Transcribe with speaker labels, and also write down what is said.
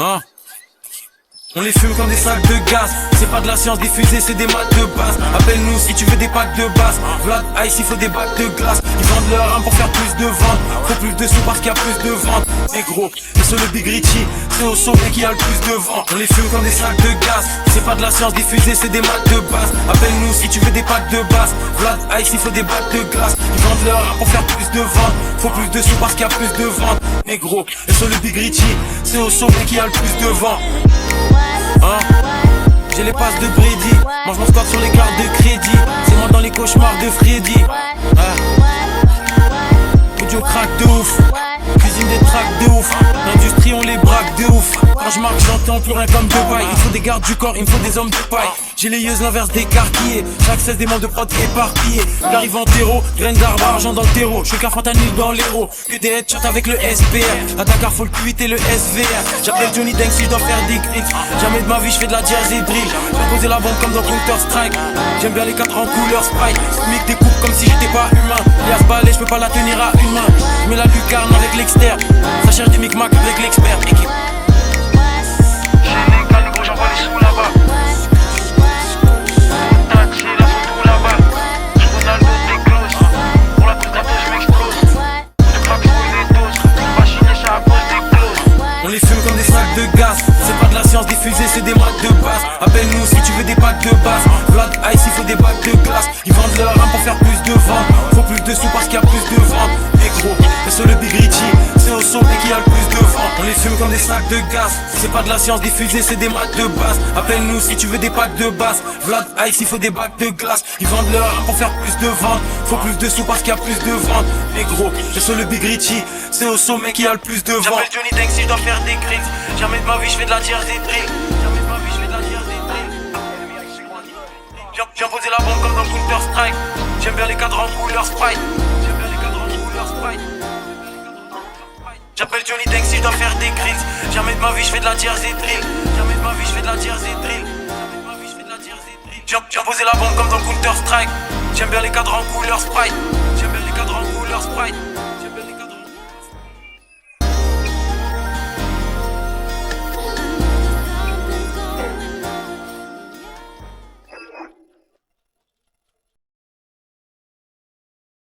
Speaker 1: Hein? On les fume comme des sacs de gaz. C'est pas de la science diffusée, c'est des maths de base. Appelle-nous si tu veux des packs de base. Vlad Ice, il faut des bacs de glace. Ils vendent leur âme pour faire plus de ventes. Faut plus de sous parce qu'il y a plus de ventes. Et gros, et sur le Big Richie, c'est au sommet qui a le plus de vent. On les fume comme des sacs de gaz. C'est pas de la science diffusée, c'est des maths de base. Appelle-nous si tu veux des packs de base. Vlad Ice, il faut des bacs de glace. Ils vendent leur âme pour faire plus de ventes. Faut plus de sous parce qu'il y a plus de ventes. Et gros, et sur le Big Richie, c'est au sommet qui a le plus de vent. Hein? J'ai les passes de Brady. Moi je m'en squatte sur les cartes de crédit. C'est moi dans les cauchemars de Freddy. Audio crack de ouf. Cuisine des tracks de ouf. L'industrie on les braque de ouf. Quand je marque j'entends plus rien comme Dubaï. Il faut des gardes du corps, il me faut des hommes de paille. J'ai les yeux l'inverse d'écarquillés. Chaque 16 des membres de prod éparpillés. J'arrive en terreau, graines d'arbre, argent dans le terreau. Je suis qu'un fentanyl dans l'héros. Que des headshots avec le SPR. À Dakar faut le Q8 et le SVR. J'appelle Johnny Deng si je dois faire des critiques. Jamais de ma vie je fais de la jersey drill. J'ai posé la bombe comme dans Counter Strike. J'aime bien les 4 en couleur Sprite. Mick découpe comme si j'étais pas humain. Lias balai, je peux pas la tenir à une main. Je mets la lucarne avec l'externe. Ça cherche des micmacs avec l'expert. Équipe. On les fume comme des sacs de gaz. C'est pas de la science diffusée, c'est des maths de base. Appelle-nous si tu veux des packs de base. Vlad Ice, il faut des bacs de glace. Ils vendent leur âme pour faire plus de ventes. Faut plus de sous parce qu'il y a plus de ventes. Et gros, et sur le Big Richie, c'est au sommet qui a le plus de vent. On les fume comme des sacs de gaz. C'est pas de la science diffusée, c'est des maths de base. Appelle-nous si tu veux des packs de base. Vlad Ice, il faut des bacs de glace. Ils vendent leur âme pour faire plus de ventes. Faut plus de sous parce qu'il y a plus de ventes. Et gros, et sur le Big Richie, c'est au sommet qui a le plus de vent. J'appelle Johnny Deng si je dois faire des crimes. Jamais de ma vie je fais de la jersey drill. Jamais de ma vie je fais de la jersey drill. J'ai posé la bombe comme dans Counter Strike. J'aime bien les cadrans en couleur Sprite. J'aime bien les cadrans en couleur Sprite. J'appelle Johnny Deng si je dois faire des crimes. Jamais de ma vie je fais de la jersey drill. Jamais de ma vie je fais de la jersey drill. Jamais de ma vie je fais de la jersey drill. J'ai posé la bombe comme dans Counter Strike. J'aime bien les cadrans en couleur Sprite. J'aime bien les cadrans en couleur Sprite.